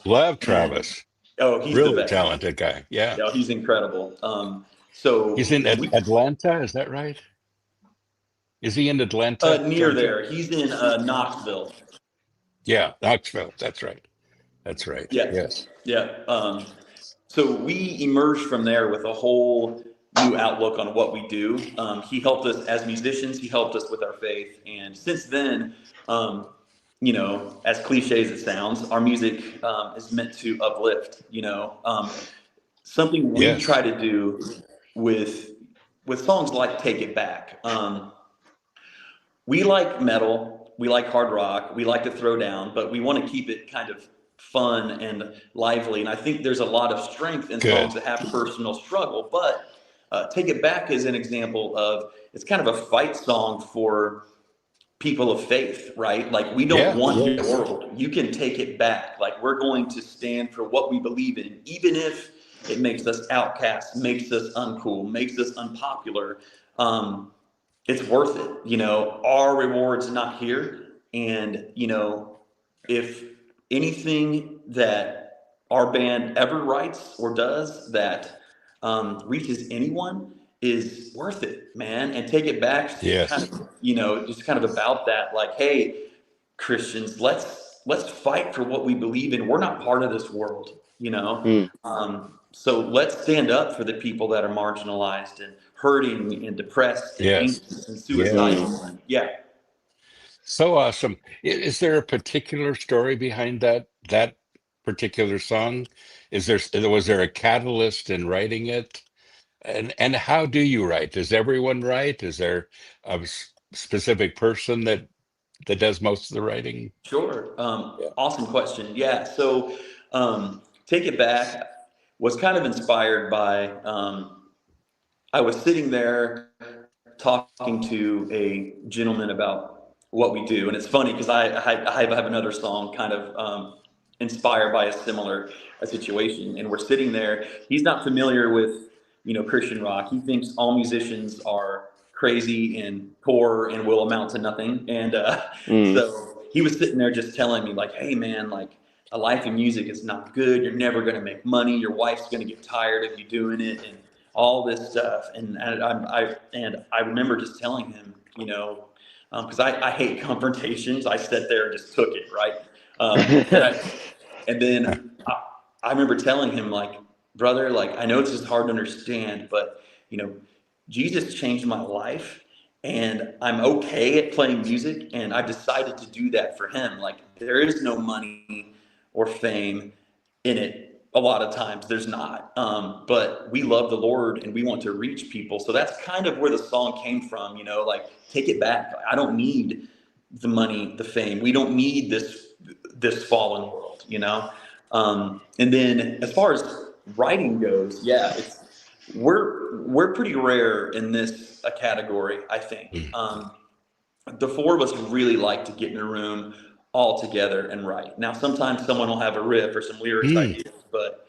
Speaker 1: Love
Speaker 3: And
Speaker 1: Travis.
Speaker 3: oh, he's the
Speaker 1: Really
Speaker 3: best.
Speaker 1: talented guy. Yeah.
Speaker 3: Yeah, he's incredible.
Speaker 1: He's
Speaker 3: So
Speaker 1: in
Speaker 3: we
Speaker 1: Atlanta, is that right? Is he in Atlanta,
Speaker 3: near
Speaker 1: Georgia?
Speaker 3: there. He's in Knoxville.
Speaker 1: Yeah, Knoxville. That's right. That's right.
Speaker 3: Yeah,
Speaker 1: Yes.
Speaker 3: yeah. So we emerged from there with a whole new outlook on what we do. He helped us as musicians. He helped us with our faith, and since then, um, as cliche as it sounds, our music is meant to uplift. Something we
Speaker 1: Yes.
Speaker 3: try to do with songs like "Take It Back." We like metal, we like hard rock, we like to throw down, but we want to keep it kind of fun and lively. And I think there's a lot of strength in songs
Speaker 1: Good.
Speaker 3: that have personal struggle. But Take It Back is an example of it's kind of a fight song for people of faith, right? Like, we don't
Speaker 1: Yeah.
Speaker 3: want your
Speaker 1: Yes.
Speaker 3: world. You can take it back. Like, we're going to stand for what we believe in, even if it makes us outcasts, makes us uncool, makes us unpopular. Um, it's worth it. Our reward's not here. And, if anything that our band ever writes or does that reaches anyone is worth it, man. And Take It Back is kind
Speaker 1: Yes.
Speaker 3: of, just kind of about that. Like, hey, Christians, let's fight for what we believe in. We're not part of this world,
Speaker 2: Mm.
Speaker 3: so let's stand up for the people that are marginalized and hurting and depressed and
Speaker 1: Yes.
Speaker 3: anxious and
Speaker 2: Mm.
Speaker 3: suicidal. And yeah,
Speaker 1: So awesome. Is there a particular story behind that particular song? Was there a catalyst in writing it? And how do you write? Does everyone write? Is there a specific person that does most of the writing?
Speaker 3: sure.
Speaker 1: Yeah.
Speaker 3: Awesome question. Yeah. So Take It Back was kind of inspired by I was sitting there talking to a gentleman about what we do, and it's funny because I have another song kind of inspired by a similar situation, and we're sitting there. He's not familiar with Christian rock. He thinks all musicians are crazy and poor and will amount to nothing, and
Speaker 2: Mm.
Speaker 3: so he was sitting there just telling me like, "Hey man, like a life in music is not good. You're never going to make money. Your wife's going to get tired of you doing it, and all this stuff." And I remember just telling him, because I hate confrontations. I sat there and just took it, right? And then I remember telling him, like, brother, like, I know it's just hard to understand, but you know, Jesus changed my life, and I'm okay at playing music, and I decided to do that for him. Like, there is no money or fame in it. A lot of times there's not, but we love the Lord and we want to reach people. So that's kind of where the song came from. Like, take it back. I don't need the money, the fame. We don't need this fallen world. And then as far as writing goes, yeah, we're pretty rare in this category, I think.
Speaker 1: Mm.
Speaker 3: The four of us really like to get in a room all together and write. Now, sometimes someone will have a riff or some lyrics
Speaker 1: Mm.
Speaker 3: ideas, but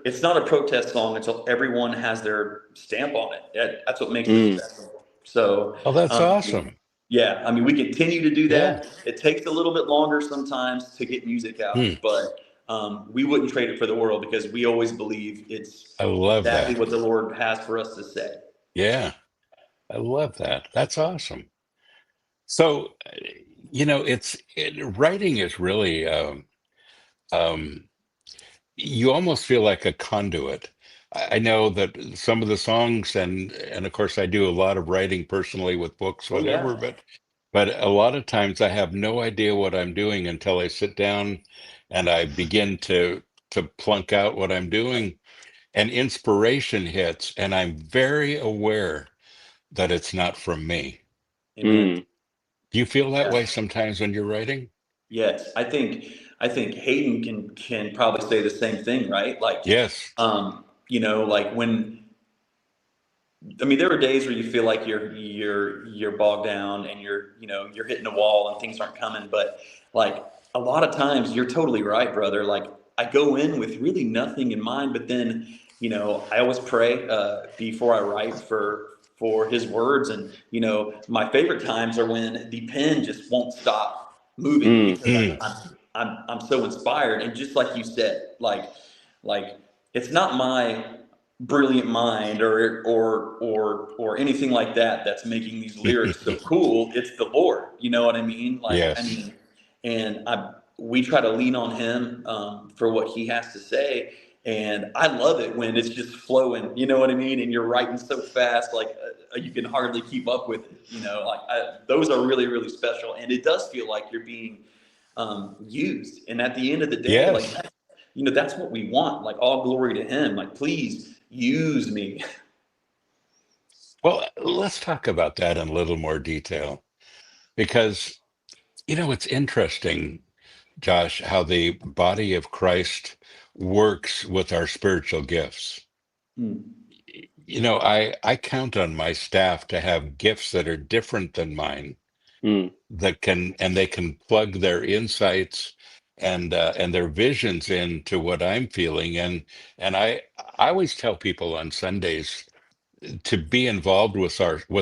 Speaker 3: it's not a protest song until everyone has their stamp on it. That's what makes it
Speaker 2: Mm.
Speaker 3: special. So,
Speaker 1: Oh, that's awesome.
Speaker 3: yeah, I mean, we continue to do
Speaker 1: Yeah.
Speaker 3: that. It takes a little bit longer sometimes to get music out,
Speaker 1: Mm.
Speaker 3: but we wouldn't trade it for the world because we always believe it's
Speaker 1: I love
Speaker 3: exactly
Speaker 1: that.
Speaker 3: what the Lord has for us to say.
Speaker 1: Yeah. I love that. That's awesome. So, writing is really, um, you almost feel like a conduit. I know that some of the songs, and of course, I do a lot of writing personally with books,
Speaker 3: Oh
Speaker 1: whatever,
Speaker 3: yeah.
Speaker 1: but But a lot of times I have no idea what I'm doing until I sit down and I begin to plunk out what I'm doing, and inspiration hits, and I'm very aware that it's not from me.
Speaker 3: Amen.
Speaker 2: Mm.
Speaker 1: Do you feel that way
Speaker 3: Yeah.
Speaker 1: sometimes when you're writing?
Speaker 3: Yes, I think Hayden can probably say the same thing, right? Like,
Speaker 1: Yes.
Speaker 3: like when I mean, there are days where you feel like you're bogged down and you're hitting a wall and things aren't coming. But like a lot of times, you're totally right, brother. Like I go in with really nothing in mind, but then I always pray before I write for His words, and my favorite times are when the pen just won't stop moving
Speaker 2: Mm.
Speaker 3: because
Speaker 1: Mm.
Speaker 3: I'm so inspired, and just like you said, like it's not my brilliant mind or anything like that that's making these lyrics so cool. It's the Lord, you know what I mean?
Speaker 1: Yes.
Speaker 3: And we try to lean on Him for what He has to say. And I love it when it's just flowing, you know what I mean? And you're writing so fast, like you can hardly keep up with it, those are really, really special. And it does feel like you're being used. And at the end of the day, like,
Speaker 1: Yes.
Speaker 3: that's what we want. Like, all glory to Him. Like, please use me.
Speaker 1: Well, let's talk about that in a little more detail because, it's interesting, Josh, how the body of Christ works with our spiritual gifts.
Speaker 3: Hmm.
Speaker 1: I count on my staff to have gifts that are different than mine,
Speaker 2: Mm.
Speaker 1: they can plug their insights and their visions into what I'm feeling. And I always tell people on Sundays to be involved with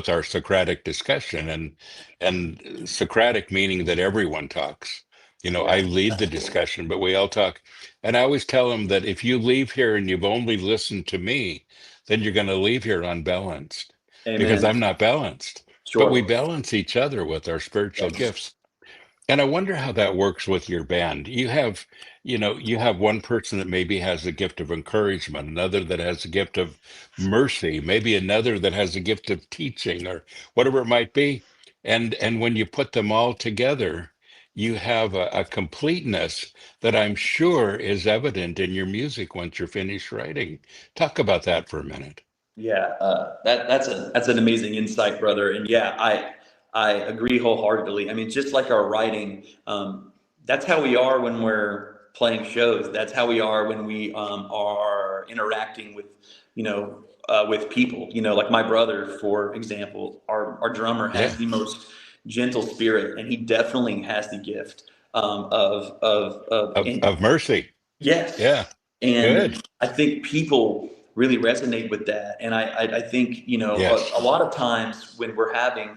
Speaker 1: our Socratic discussion, and Socratic meaning that everyone talks. I
Speaker 3: Yeah,
Speaker 1: lead the
Speaker 3: absolutely.
Speaker 1: discussion, but we all talk. And I always tell them that if you leave here and you've only listened to me, then you're going to leave here unbalanced because
Speaker 3: Amen.
Speaker 1: I'm not balanced. But we
Speaker 3: Sure.
Speaker 1: balance each other with our spiritual
Speaker 3: Yes.
Speaker 1: gifts. And I wonder how that works with your band. You have one person that maybe has a gift of encouragement, another that has a gift of mercy, maybe another that has a gift of teaching or whatever it might be. And when you put them all together, you have a completeness that I'm sure is evident in your music once you're finished writing. Talk about that for a minute.
Speaker 3: Yeah, that's an amazing insight, brother. And yeah, I agree wholeheartedly. I mean, just like our writing, that's how we are when we're playing shows. That's how we are when we are interacting with people. Like my brother, for example, our drummer has
Speaker 1: Yeah.
Speaker 3: the most gentle spirit, and he definitely has the gift of
Speaker 1: Of mercy.
Speaker 3: yes.
Speaker 1: Yeah. Good.
Speaker 3: And I think people really resonate with that. And I think, a
Speaker 1: Yes.
Speaker 3: lot of times when we're having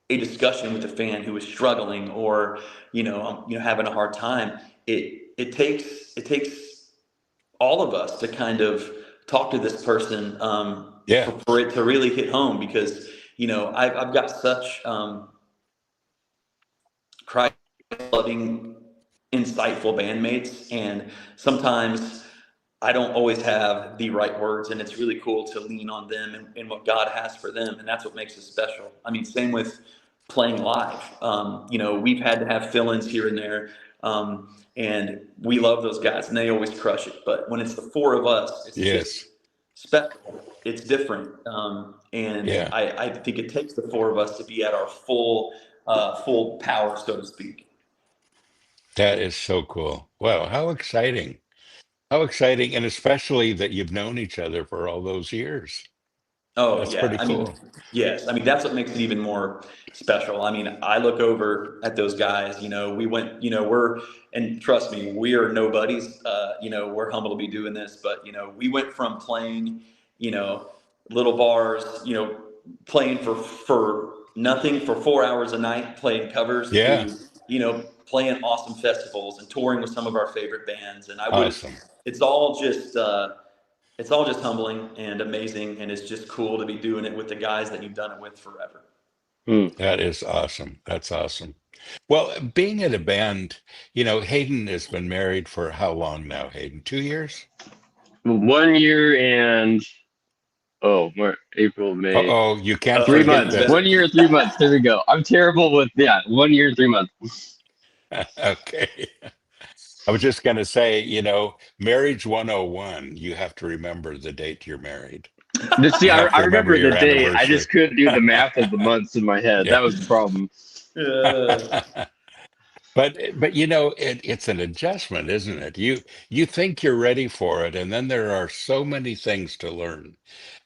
Speaker 3: a discussion with a fan who is struggling or, having a hard time, it takes all of us to kind of talk to this person
Speaker 1: Yeah.
Speaker 3: for it to really hit home because, I've got such Christ loving, insightful bandmates. And sometimes I don't always have the right words, and it's really cool to lean on them and what God has for them, and that's what makes us special. I mean, same with playing live. We've had to have fill-ins here and there, and we love those guys, and they always crush it. But when it's the four of us, it's just
Speaker 1: Yes.
Speaker 3: special. It's different, and
Speaker 1: Yeah.
Speaker 3: I think it takes the four of us to be at our full power, so to speak.
Speaker 1: That is so cool. Wow, how exciting. How exciting, and especially that you've known each other for all those years.
Speaker 3: Oh
Speaker 1: That's
Speaker 3: yeah,
Speaker 1: pretty
Speaker 3: I mean,
Speaker 1: cool.
Speaker 3: yes, I mean that's what makes it even more special. I mean, I look over at those guys. We went. And trust me, we are nobodies. We're humble to be doing this, but we went from playing, you know, little bars, playing for nothing for 4 hours a night, playing covers
Speaker 1: Yeah,
Speaker 3: to playing awesome festivals and touring with some of our favorite bands. And I would,
Speaker 1: awesome.
Speaker 3: it's all just. It's all just humbling and amazing, and it's just cool to be doing it with the guys that you've done it with forever.
Speaker 2: Mm.
Speaker 1: That is awesome. That's awesome. Well, being in a band, Hayden has been married for how long now, Hayden? 2 years?
Speaker 2: 1 year and Oh, March, April, May.
Speaker 1: Uh-oh, you can't
Speaker 3: You're
Speaker 2: 3
Speaker 1: forget
Speaker 3: getting
Speaker 2: months.
Speaker 1: this.
Speaker 3: better.
Speaker 2: 1 year, 3 months. There we go. I'm terrible with 1 year, 3 months.
Speaker 1: Okay. I was just going to say, marriage 101, you have to remember the date you're married.
Speaker 2: See,
Speaker 1: You
Speaker 2: I,
Speaker 1: have to
Speaker 2: I
Speaker 1: remember
Speaker 2: remember the
Speaker 1: your
Speaker 2: date. I
Speaker 1: anniversary.
Speaker 2: just couldn't do the math of the months in my head.
Speaker 1: Yeah.
Speaker 2: That was the problem.
Speaker 3: Uh,
Speaker 1: But it's an adjustment, isn't it? You think you're ready for it, and then there are so many things to learn.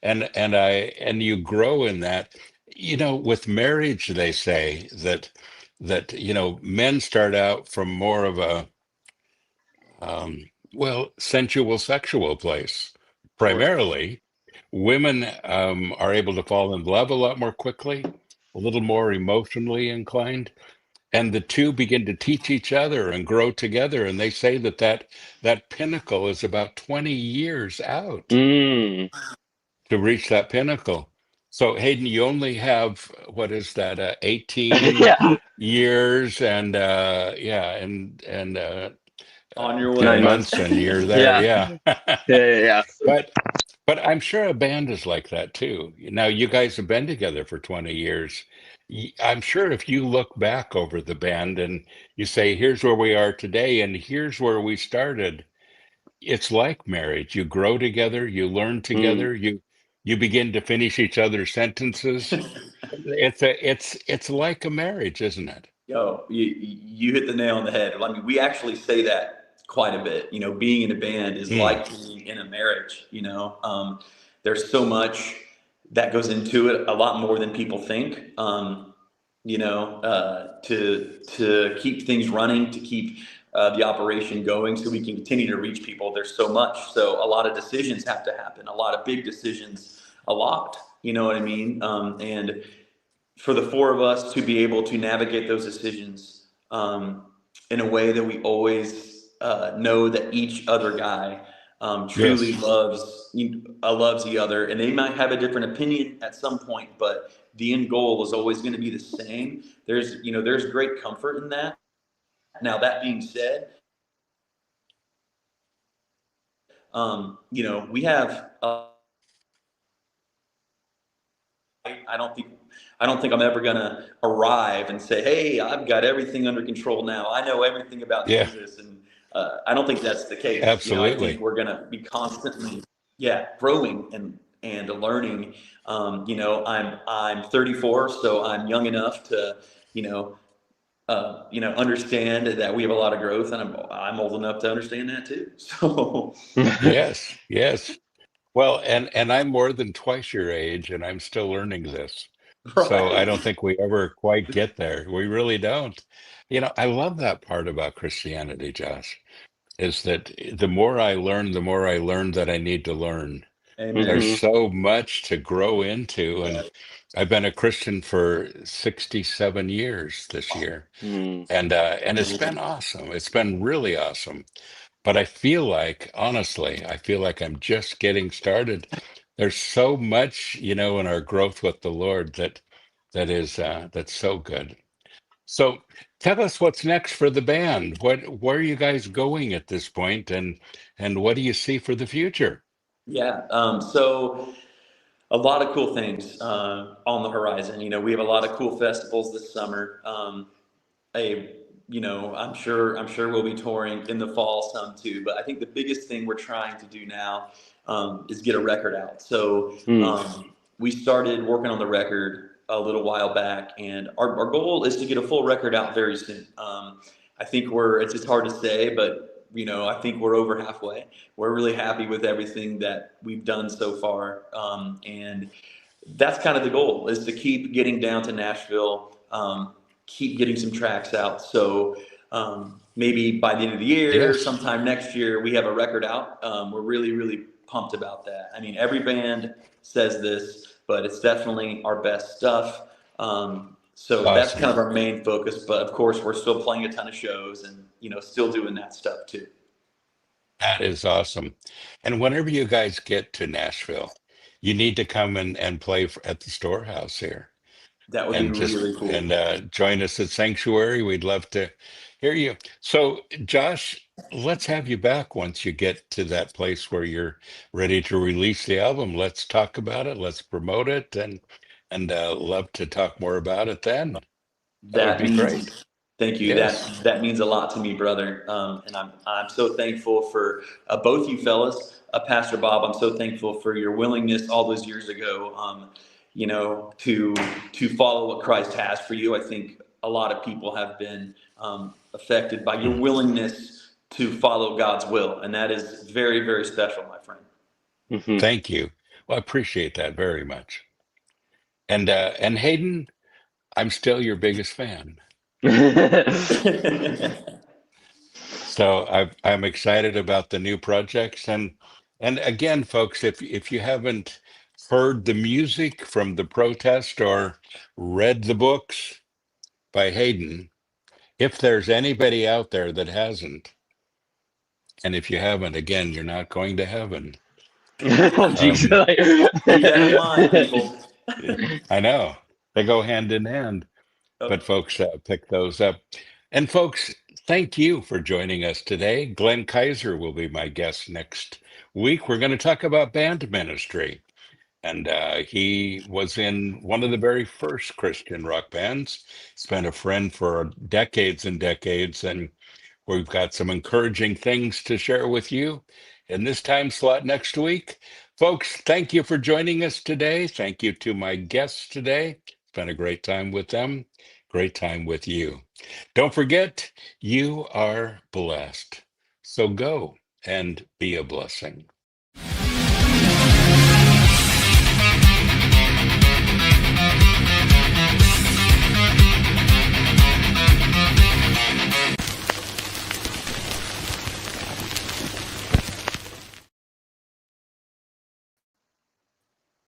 Speaker 1: And you grow in that. With marriage, they say that men start out from more of a sensual, sexual place.
Speaker 3: of course.
Speaker 1: Primarily, women are able to fall in love a lot more quickly, a little more emotionally inclined, and the two begin to teach each other and grow together. And they say that pinnacle is about 20 years out
Speaker 2: Mm.
Speaker 1: to reach that pinnacle. So Hayden, you only have, what is that, 18
Speaker 2: Yeah,
Speaker 1: years and yeah, and
Speaker 3: On your
Speaker 1: 10
Speaker 2: 9
Speaker 3: way.
Speaker 2: months.
Speaker 1: months and you're there.
Speaker 2: Yeah,
Speaker 1: Yeah.
Speaker 2: yeah.
Speaker 1: But but I'm sure a band is like that too. Now you guys have been together for 20 years. I'm sure if you look back over the band and you say, here's where we are today and here's where we started, it's like marriage. You grow together, you learn
Speaker 2: Mm.
Speaker 1: together, you begin to finish each other's sentences. It's like a marriage, isn't it?
Speaker 3: Yo, you hit the nail on the head. I mean, we actually say that quite a bit. Being in a band is
Speaker 1: Mm,
Speaker 3: like being in a marriage. There's so much that goes into it, a lot more than people think. To keep things running, to keep the operation going, so we can continue to reach people. There's so much. So a lot of decisions have to happen. A lot of big decisions. A lot. You know what I mean? And for the four of us to be able to navigate those decisions in a way that we always know that each other guy truly
Speaker 1: yes,
Speaker 3: loves the other, and they might have a different opinion at some point, but the end goal is always going to be the same. There's great comfort in that. Now that being said, we have. I don't think I'm ever gonna arrive and say, "Hey, I've got everything under control now. I know everything about
Speaker 1: yeah,
Speaker 3: Jesus." And I don't think that's the case. I think
Speaker 1: absolutely.
Speaker 3: we're gonna be constantly, yeah, growing and learning. I'm 34, so I'm young enough to, you know, understand that we have a lot of growth, and I'm old enough to understand that too. So,
Speaker 1: Yes, yes. Well, and I'm more than twice your age, and I'm still learning this. So I
Speaker 3: right.
Speaker 1: don't think we ever quite get there. We really don't. I love that part about Christianity, Josh, is that the more I learn that I need to learn. There's
Speaker 3: Amen.
Speaker 2: Hmm.
Speaker 1: so much to grow into, and I've been a Christian for 67 years this year,
Speaker 2: Mm.
Speaker 1: and it's been awesome. It's been really awesome. But I feel like, honestly, I feel like I'm just getting started. There's so much, in our growth with the Lord that's so good. So tell us what's next for the band. Where are you guys going at this point, and what do you see for the future?
Speaker 3: Yeah. So a lot of cool things on the horizon. We have a lot of cool festivals this summer. A I'm sure we'll be touring in the fall some too. But I think the biggest thing we're trying to do now is get a record out. So
Speaker 2: Mm.
Speaker 3: we started working on the record a little while back, and our goal is to get a full record out very soon. I think it's just hard to say, but I think we're over halfway. We're really happy with everything that we've done so far, and that's kind of the goal, is to keep getting down to Nashville, keep getting some tracks out. So maybe by the end of the year,
Speaker 1: Yes,
Speaker 3: sometime next year, we have a record out. We're really, really pumped about that. I mean, every band says this, but it's definitely our best stuff. So that's kind
Speaker 1: awesome.
Speaker 3: of our main focus. But of course, we're still playing a ton of shows and, still doing that stuff too.
Speaker 1: That is awesome. And whenever you guys get to Nashville, you need to come and play at the Storehouse here.
Speaker 3: That would be
Speaker 1: and
Speaker 3: really cool.
Speaker 1: join us at Sanctuary. We'd love to hear you. So, Josh, let's have you back once you get to that place where you're ready to release the album. Let's talk about it. Let's promote it, and love to talk more about it then. That would
Speaker 3: That
Speaker 1: be great.
Speaker 3: means, thank you.
Speaker 1: Yes.
Speaker 3: That means a lot to me, brother. And I'm so thankful for both you fellas, Pastor Bob. I'm so thankful for your willingness all those years ago, to follow what Christ has for you. I think a lot of people have been affected by your willingness to follow God's will, and that is very, very special, my friend.
Speaker 2: Mhm.
Speaker 1: Thank you. Well, I appreciate that very much. And Hayden, I'm still your biggest fan. So I'm excited about the new projects, and again, folks, if you haven't heard the music from the protest or read the books by Hayden, if there's anybody out there that hasn't, and if you haven't, again, you're not going to heaven.
Speaker 2: Oh, geez.
Speaker 3: Keep that in mind, people.
Speaker 1: I know they go hand in hand, but folks, pick those up. And folks, thank you for joining us today. Glenn Kaiser will be my guest next week. We're going to talk about band ministry. And he was in one of the very first Christian rock bands. He's been a friend for decades and decades. And we've got some encouraging things to share with you in this time slot next week. Folks, thank you for joining us today. Thank you to my guests today. It's been a great time with them, great time with you. Don't forget, you are blessed. So go and be a blessing.